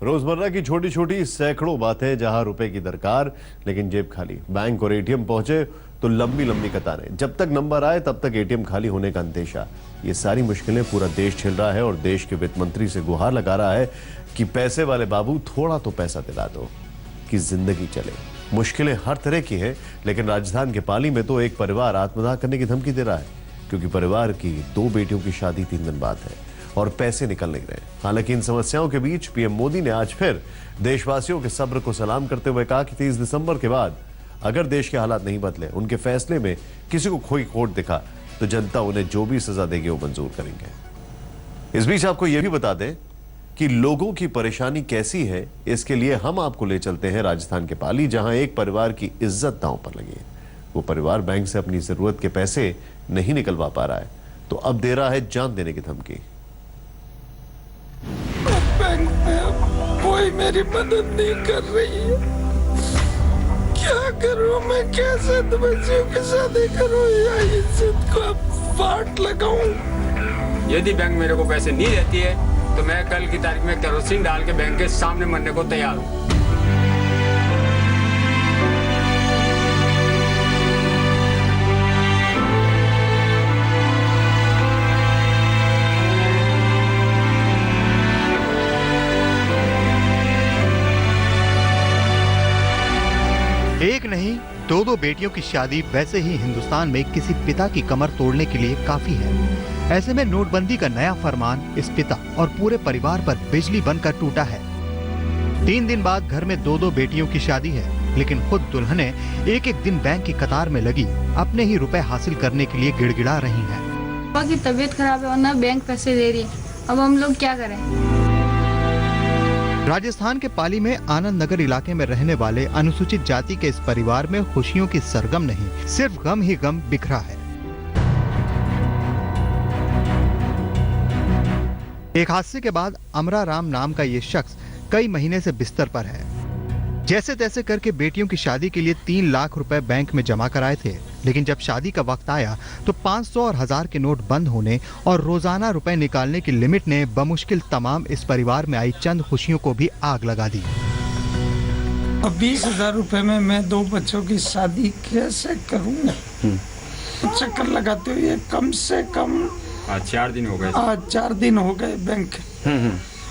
रोजमर्रा की छोटी छोटी सैकड़ों बातें, जहां रुपए की दरकार लेकिन जेब खाली। बैंक और एटीएम पहुंचे तो लंबी लंबी कतारें, जब तक नंबर आए तब तक एटीएम खाली होने का अंदेशा। ये सारी मुश्किलें पूरा देश झेल रहा है और देश के वित्त मंत्री से गुहार लगा रहा है कि पैसे वाले बाबू थोड़ा तो पैसा दिला दो कि जिंदगी चले। मुश्किलें हर तरह की हैं, लेकिन राजस्थान के पाली में तो एक परिवार आत्मदाह करने की धमकी दे रहा है, क्योंकि परिवार की 2 बेटियों की शादी 3 दिन बाद है और पैसे निकल नहीं रहे। हालांकि इन समस्याओं के बीच पीएम मोदी ने आज फिर देशवासियों के सब्र को सलाम करते हुए कहा कि 30 दिसंबर के बाद अगर देश के हालात नहीं बदले, उनके फैसले में किसी को कोई खोट दिखा, तो जनता उन्हें जो भी सजा देगी वो मंजूर करेंगे। इस बीच आपको यह भी बता दें कि लोगों की परेशानी कैसी है, इसके लिए हम आपको ले चलते हैं राजस्थान के पाली, जहां एक परिवार की इज्जत दांव पर लगी है। वो परिवार बैंक से अपनी जरूरत के पैसे नहीं निकलवा पा रहा है, तो अब दे रहा है जान देने की धमकी। बैंक में कोई मेरी मदद नहीं कर रही है, क्या करूं मैं? कैसे बच्चियों की शादी करूं या इज्जत को फाट लगाऊं? यदि बैंक मेरे को पैसे नहीं देती है तो मैं कल की तारीख में केरोसिन डाल के बैंक के सामने मरने को तैयार हूं। एक नहीं, 2 बेटियों की शादी वैसे ही हिंदुस्तान में किसी पिता की कमर तोड़ने के लिए काफी है। ऐसे में नोटबंदी का नया फरमान इस पिता और पूरे परिवार पर बिजली बनकर टूटा है। 3 दिन बाद घर में 2 बेटियों की शादी है, लेकिन खुद दुल्हने एक एक दिन बैंक की कतार में लगी अपने ही रुपए हासिल करने के लिए गिड़गिड़ा रही हैं। पापा की तबीयत खराब है और ना बैंक पैसे दे रही है, अब हम लोग क्या करें? राजस्थान के पाली में आनंद नगर इलाके में रहने वाले अनुसूचित जाति के इस परिवार में खुशियों की सरगम नहीं, सिर्फ गम ही गम बिखरा है। एक हादसे के बाद अमरा राम नाम का ये शख्स कई महीने से बिस्तर पर है। जैसे तैसे करके बेटियों की शादी के लिए 3 लाख रुपए बैंक में जमा कराए थे, लेकिन जब शादी का वक्त आया तो 500 और 1000 के नोट बंद होने और रोजाना रुपए निकालने की लिमिट ने बमुश्किल तमाम इस परिवार में आई चंद खुशियों को भी आग लगा दी। अब 20,000 रुपए में मैं 2 बच्चों की शादी कैसे करूं? चक्कर लगाते हुए कम से कम आज 4 दिन हो गए। आज 4 दिन हो गए बैंक,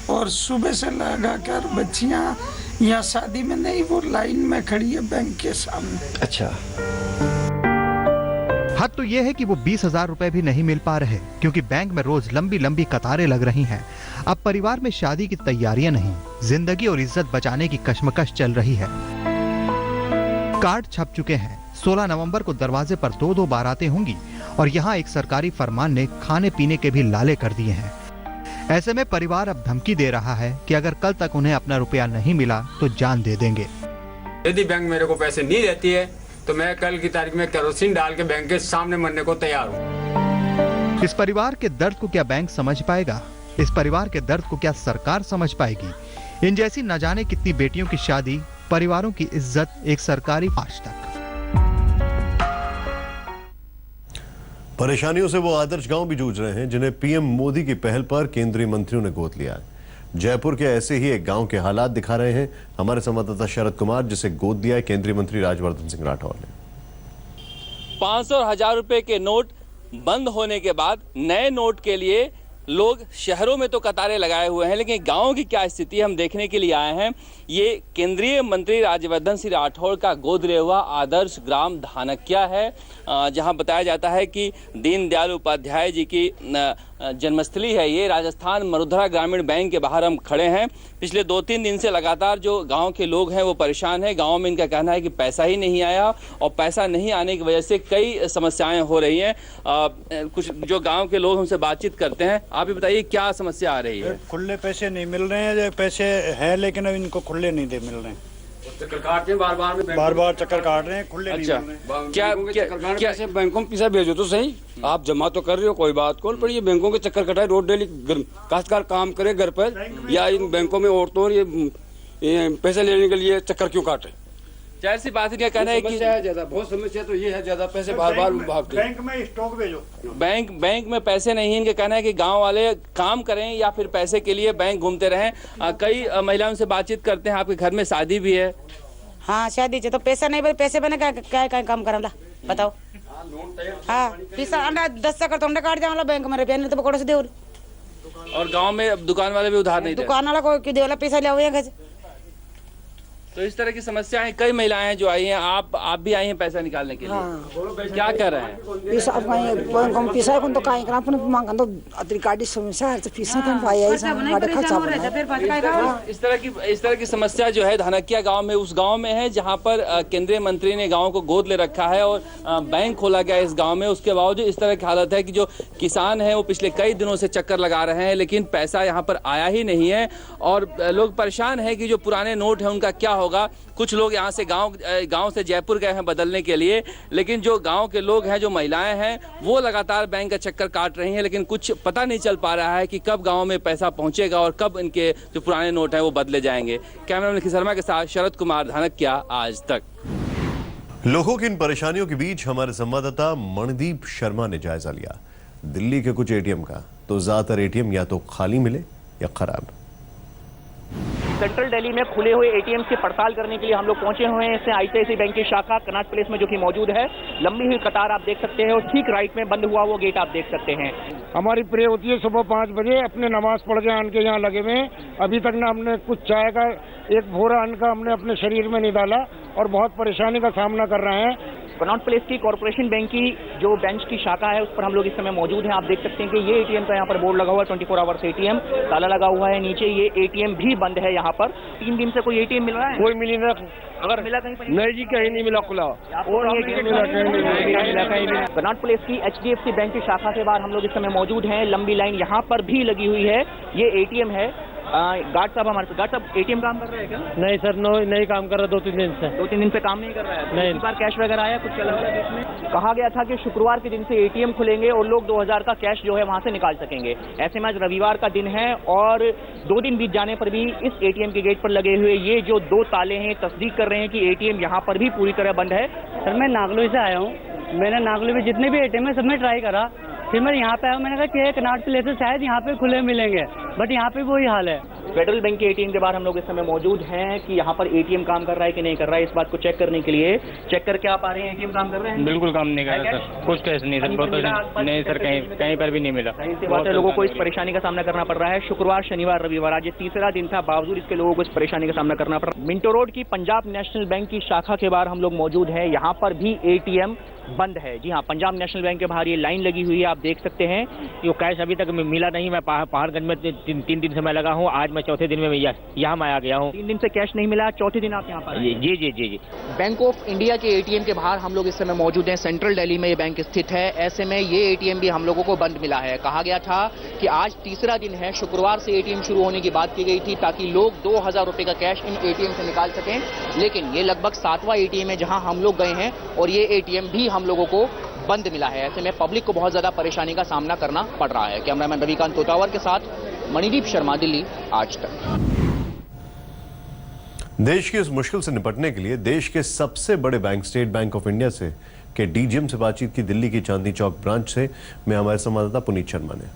और सुबह से लगा कर बच्चियां यहाँ शादी में नहीं, वो लाइन में खड़ी है बैंक के सामने। अच्छा, हद तो यह है कि वो 20,000 रुपए भी नहीं मिल पा रहे, क्योंकि बैंक में रोज लंबी लंबी कतारें लग रही हैं। अब परिवार में शादी की तैयारियां नहीं, जिंदगी और इज्जत बचाने की कश्मकश चल रही है। कार्ड छप चुके हैं। 16 नवंबर को दरवाजे पर 2-2 बारातें होंगी और यहाँ एक सरकारी फरमान ने खाने पीने के भी लाले कर दिए हैं। ऐसे में परिवार अब धमकी दे रहा है कि अगर कल तक उन्हें अपना रुपया नहीं मिला तो जान दे देंगे। यदि बैंक मेरे को पैसे नहीं देती है तो मैं कल की तारीख में केरोसिन डाल के बैंक के सामने मरने को तैयार हूं। इस परिवार के दर्द को क्या बैंक समझ पाएगा? इस परिवार के दर्द को क्या सरकार समझ पाएगी? इन जैसी न जाने कितनी बेटियों की शादी, परिवारों की इज्जत एक सरकारी फाश तक। परेशानियों से वो आदर्श गांव भी जूझ रहे हैं, जिन्हें पीएम मोदी की पहल पर केंद्रीय मंत्रियों ने गोद लिया है। जयपुर के ऐसे ही एक गांव के हालात दिखा रहे हैं हमारे संवाददाता शरद कुमार, जिसे गोद लिया है केंद्रीय मंत्री राजवर्धन सिंह राठौर ने। 500 और 1000 रुपए के नोट बंद होने के बाद नए नोट के लिए लोग शहरों में तो कतारें लगाए हुए हैं, लेकिन गांव की क्या स्थिति हम देखने के लिए आए हैं। ये केंद्रीय मंत्री राजवर्धन सिंह राठौर का गोद लिया हुआ आदर्श ग्राम धानक्या है, जहां बताया जाता है कि दीनदयाल उपाध्याय जी की जन्मस्थली है। ये राजस्थान मरुधरा ग्रामीण बैंक के बाहर हम खड़े हैं। पिछले 2-3 दिन से लगातार जो गांव के लोग हैं वो परेशान हैं। गांव में इनका कहना है कि पैसा ही नहीं आया और पैसा नहीं आने की वजह से कई समस्याएं हो रही हैं। कुछ जो गांव के लोग हमसे बातचीत करते हैं, आप ही बताइए क्या समस्या आ रही है? खुले पैसे नहीं मिल रहे हैं, पैसे हैं लेकिन अब इनको खुले नहीं दे मिल रहे हैं। चक्कर काटते हैं बार बार चक्कर काट रहे हैं, खुले नहीं मिल रहे हैं। क्या बैंकों में पैसा भेजो तो सही, आप जमा तो कर रहे हो कोई बात को, पर ये बैंकों के चक्कर कटाए रोज डेली काश्तकार काम करे घर पर, या इन बैंकों में औरतों ये पैसे लेने के लिए चक्कर क्यों काटे? जाहिर सी बात है, क्या कहना है कि समस्या है ज्यादा, बहुत समस्या तो ये है ज्यादा पैसे बार बार भागते हैं। बैंक में स्टॉक भेजो। बैंक में पैसे नहीं है। इनका कहना है कि गांव वाले काम करें या फिर पैसे के लिए बैंक घूमते रहें। कई महिलाओं से बातचीत करते हैं। आपके घर में शादी भी है? हाँ शादी तो पैसा नहीं, पैसे बने क्या काम करना बताओ। हाँ पैसा 10 कर तो काट जाओ बैंक में रुपया नहीं तो पकड़ो से दे। और गांव में दुकान वाले भी उधार नहीं देते। दुकान वाला को दे पैसा ले आओ। तो इस तरह की समस्याएं, कई महिलाएं जो आई हैं, आप भी आई हैं पैसा निकालने के लिए। हाँ। क्या कर रहे हैं? पैसा तो कहीं करा अपन मांग तो अतिरिक्त समस्या है तो पैसा कौन पाया इस तरह की समस्या जो है धनकिया गांव में, उस गांव में है जहां पर केंद्रीय मंत्री ने गांव को गोद ले रखा है और बैंक खोला गया इस गांव में। उसके बावजूद इस तरह की हालत है कि जो किसान है वो पिछले कई दिनों से चक्कर लगा रहे हैं, लेकिन पैसा यहाँ पर आया ही नहीं है और लोग परेशान है कि जो पुराने नोट है उनका क्या होगा। कुछ लोग यहाँ से गांव से जयपुर गए हैं बदलने के लिए, लेकिन जो गांव के लोग हैं, जो महिलाएं हैं, वो लगातार बैंक का चक्कर काट रही हैं, लेकिन कुछ पता नहीं चल पा रहा है कि कब गांव में पैसा पहुंचेगा और कब इनके जो पुराने नोट हैं वो बदले जाएंगे। कैमरामैन निखिल शर्मा के साथ शरद कुमार, धनकिया, आज तक। लोगों की इन परेशानियों के बीच हमारे संवाददाता मणिदीप शर्मा ने जायजा लिया दिल्ली के कुछ एटीएम का। तो ज्यादातर एटीएम या तो खाली मिले या खराब। सेंट्रल दिल्ली में खुले हुए एटीएम की पड़ताल करने के लिए हम लोग पहुंचे हुए हैं। इससे आईसीआईसी बैंक की शाखा कनॉट प्लेस में जो कि मौजूद है, लंबी हुई कतार आप देख सकते हैं और ठीक राइट में बंद हुआ वो गेट आप देख सकते हैं। हमारी प्रे होती है सुबह 5 बजे, अपने नमाज पढ़ के आन के यहाँ लगे हुए। अभी तक ना हमने कुछ चाय का एक भोरा अन्न का हमने अपने शरीर में नहीं डाला और बहुत परेशानी का सामना कर रहे हैं। कनॉट प्लेस की कॉर्पोरेशन बैंक की जो बेंच की शाखा है उस पर हम लोग इस समय मौजूद हैं। आप देख सकते हैं कि ये एटीएम का यहाँ पर बोर्ड लगा हुआ है 24 आवर्स एटीएम, ताला लगा हुआ है। नीचे ये एटीएम भी बंद है। यहाँ पर 3 दिन से कोई एटीएम मिल रहा है? कोई मिली ना, अगर मिला कहीं पर? नहीं जी, कहीं नहीं मिला खुला। और कनॉट प्लेस की HDFC बैंक की शाखा के बाहर हम लोग इस समय मौजूद हैं। लंबी लाइन यहाँ पर भी लगी हुई है। ये एटीएम है। गार्ड साहब हमारे गार्ड साहब एटीएम काम कर रहे हैं क्या? नहीं सर, नहीं काम कर रहा 2-3 दिन से। 2-3 दिन से काम नहीं कर रहा है? नहीं। इस बार कैश वगैरह आया कुछ चला हुआ है इसमें? कहा गया था कि शुक्रवार के दिन से एटीएम खुलेंगे और लोग 2000 का कैश जो है वहां से निकाल सकेंगे। ऐसे में आज रविवार का दिन है और 2 दिन बीत जाने पर भी इस एटीएम के गेट पर लगे हुए ये जो 2 ताले हैं तस्दीक कर रहे हैं कि एटीएम यहाँ पर भी पूरी तरह बंद है। सर मैं नागलो से आया हूँ। मैंने नागलो में जितने भी एटीएम है सब में ट्राई करा, फिर मैं यहाँ पे आया। मैंने कहा कि कनॉट प्लेस से शायद यहाँ पे खुले मिलेंगे, बट यहाँ पे वही हाल है। फेडरल बैंक के एटीएम के बाहर हम लोग इस समय मौजूद हैं कि यहाँ पर एटीएम काम कर रहा है कि नहीं कर रहा है, इस बात को चेक करने के लिए चेक करके आप आ रहे हैं। एटीएम काम कर रहे हैं? बिल्कुल काम नहीं कर रहा सर, कुछ कैश नहीं सर, नहीं सर, कहीं पर भी नहीं मिला। बहुत से लोगों को इस परेशानी का सामना करना पड़ रहा है। शुक्रवार, शनिवार, रविवार, आज ये तीसरा दिन था, बावजूद इसके लोगों को इस परेशानी का सामना करना पड़ रहा है। मिंटो रोड की पंजाब नेशनल बैंक की शाखा के बाहर हम लोग मौजूद हैं। यहाँ पर भी एटीएम बंद है। जी हाँ, पंजाब नेशनल बैंक के बाहर ये लाइन लगी हुई है, आप देख सकते हैं। ये कैश अभी तक मिला नहीं। मैं पहाड़गंज में 3 दिन से मैं लगा हूँ। आज मैं चौथे दिन में यहाँ मैं आ गया हूँ। 3 दिन से कैश नहीं मिला, चौथे दिन आप यहाँ पर? जी जी जी जी। बैंक ऑफ इंडिया के एटीएम के बाहर हम लोग इस समय मौजूद हैं। सेंट्रल दिल्ली में ये बैंक स्थित है। ऐसे में ये एटीएम भी हम लोगों को बंद मिला है। कहा गया था कि आज तीसरा दिन है, शुक्रवार से एटीएम शुरू होने की बात की गई थी ताकि लोग 2000 रुपए का कैश इन एटीएम से निकाल सकें, लेकिन ये लगभग 7वां एटीएम है जहां हम लोग गए हैं और ये एटीएम भी हम लोगों को बंद मिला है। ऐसे में पब्लिक को बहुत ज्यादा परेशानी का सामना करना पड़ रहा है। कैमरामैन रविकांत तोतावर के साथ मणिदीप शर्मा, दिल्ली, आज तक। देश की इस मुश्किल से निपटने के लिए देश के सबसे बड़े bank state bank of India से के डीजीएम से बातचीत की दिल्ली की चांदनी चौक ब्रांच से में हमारे संवाददाता पुनीत शर्मा ने।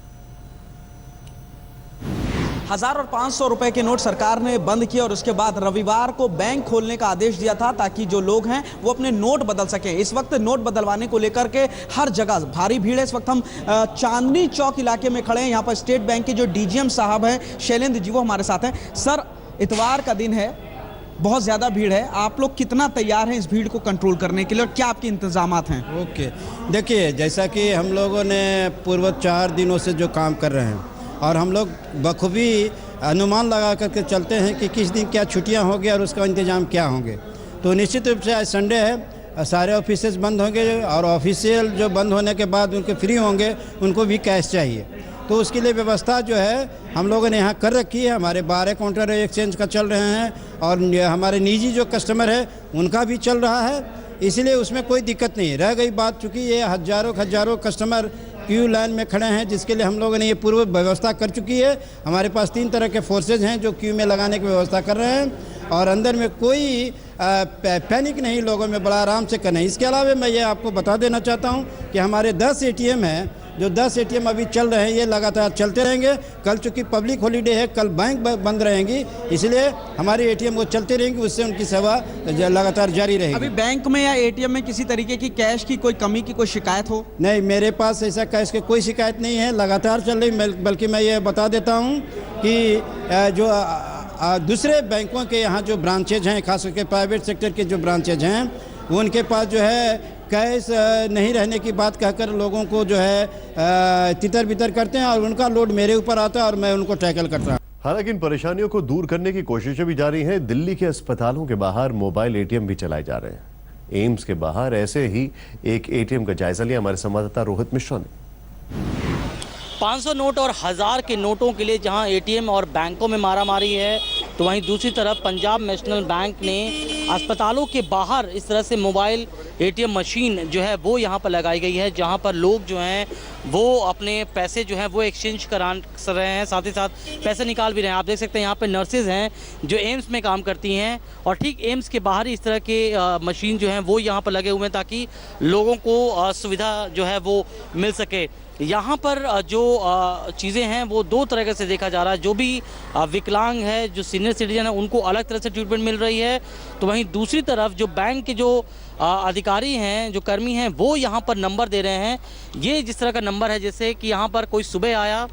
1000 और 500 रुपए के नोट सरकार ने बंद किए और उसके बाद रविवार को बैंक खोलने का आदेश दिया था ताकि जो लोग हैं वो अपने नोट बदल सकें। इस वक्त नोट बदलवाने को लेकर के हर जगह भारी भीड़ है। इस वक्त हम चांदनी चौक इलाके में खड़े हैं। यहाँ पर स्टेट बैंक के जो डीजीएम साहब हैं शैलेंद्र जी, वो हमारे साथ हैं। सर, इतवार का दिन है, बहुत ज़्यादा भीड़ है, आप लोग कितना तैयार हैं इस भीड़ को कंट्रोल करने के लिए और क्या आपके इंतजामात हैं? ओके, देखिए, जैसा कि हम लोगों ने पूर्व 4 दिनों से जो काम कर रहे हैं और हम लोग बखूबी अनुमान लगा करके चलते हैं कि किस दिन क्या छुट्टियां होंगी और उसका इंतज़ाम क्या होंगे। तो निश्चित रूप से आज संडे है, सारे ऑफिसेज बंद होंगे और ऑफिशियल जो बंद होने के बाद उनके फ्री होंगे, उनको भी कैश चाहिए। तो उसके लिए व्यवस्था जो है हम लोगों ने यहाँ कर रखी है। हमारे 12 काउंटर एक्सचेंज का चल रहे हैं और हमारे निजी जो कस्टमर है उनका भी चल रहा है, इसलिए उसमें कोई दिक्कत नहीं रह गई बात। चूँकि ये हजारों कस्टमर क्यू लाइन में खड़े हैं, जिसके लिए हम लोगों ने ये पूर्व व्यवस्था कर चुकी है। हमारे पास 3 तरह के फोर्सेज हैं जो क्यू में लगाने की व्यवस्था कर रहे हैं और अंदर में कोई पैनिक नहीं लोगों में, बड़ा आराम से करना है। इसके अलावा मैं ये आपको बता देना चाहता हूँ कि हमारे 10 ATM हैं, जो 10 ATM अभी चल रहे हैं, ये लगातार चलते रहेंगे। कल चूँकि पब्लिक हॉलीडे है, कल बैंक बंद रहेंगी, इसलिए हमारी ATM वो चलते रहेंगी, उससे उनकी सेवा लगातार जारी रहेगी। अभी बैंक में या ATM में किसी तरीके की कैश की कोई कमी की कोई शिकायत हो? नहीं, मेरे पास ऐसा कैश की कोई शिकायत नहीं है, लगातार चल रही। बल्कि मैं ये बता देता हूँ कि जो दूसरे बैंकों के यहाँ जो ब्रांचेज हैं, खास करके प्राइवेट सेक्टर के जो ब्रांचेज हैं, उनके पास जो है कैश नहीं रहने की बात कहकर लोगों को जो है तितर बितर करते हैं और उनका लोड मेरे ऊपर आता है और मैं उनको टैकल करता हूँ। हालांकि इन परेशानियों को दूर करने की कोशिशें भी जारी हैं। दिल्ली के अस्पतालों के बाहर मोबाइल ATM भी चलाए जा रहे हैं। एम्स के बाहर ऐसे ही एक ATM का जायजा लिया हमारे संवाददाता रोहित मिश्रा ने। 500 नोट और 1000 के नोटों के लिए जहां ATM और बैंकों में मारामारी है, तो वहीं दूसरी तरफ पंजाब नेशनल बैंक ने अस्पतालों के बाहर इस तरह से मोबाइल ATM मशीन जो है वो यहां पर लगाई गई है, जहां पर लोग जो हैं वो अपने पैसे जो हैं वो एक्सचेंज करा रहे हैं, साथ ही साथ पैसे निकाल भी रहे हैं। आप देख सकते हैं यहाँ पे नर्सेज हैं जो एम्स में काम करती हैं और ठीक एम्स के बाहर इस तरह के मशीन जो हैं वो यहाँ पर लगे हुए हैं ताकि लोगों को सुविधा जो है वो मिल सके। यहाँ पर जो चीज़ें हैं वो दो तरह से देखा जा रहा है। जो भी विकलांग है, जो सीनियर सिटीजन है, उनको अलग तरह से ट्रीटमेंट मिल रही है, तो वहीं दूसरी तरफ जो बैंक के जो अधिकारी हैं, जो कर्मी हैं, वो यहाँ पर नंबर दे रहे हैं। ये जिस तरह का नंबर है, जैसे कि यहाँ पर कोई सुबह आया,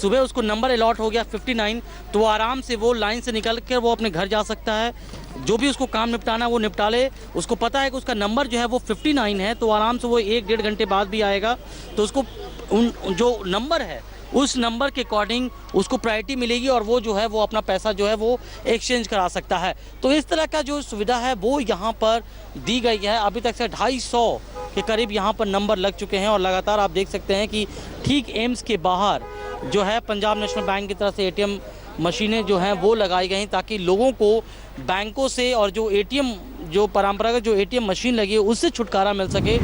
सुबह उसको नंबर अलॉट हो गया 59, तो आराम से वो लाइन से निकल कर वो अपने घर जा सकता है। जो भी उसको काम निपटाना है वो निपटा ले। उसको पता है कि उसका नंबर जो है वो 59 है, तो आराम से वो 1-1.5 घंटे बाद भी आएगा, तो उसको जो नंबर है उस नंबर के अकॉर्डिंग उसको प्रायोरिटी मिलेगी और वो जो है वो अपना पैसा जो है वो एक्सचेंज करा सकता है। तो इस तरह का जो सुविधा है वो यहाँ पर दी गई है। अभी तक से 250 के करीब यहाँ पर नंबर लग चुके हैं और लगातार आप देख सकते हैं कि ठीक एम्स के बाहर जो है पंजाब नेशनल बैंक की तरफ से ATM मशीनें जो हैं वो लगाई गई ताकि लोगों को बैंकों से और जो ATM जो परंपरागत जो ATM मशीन लगी है उससे छुटकारा मिल सके।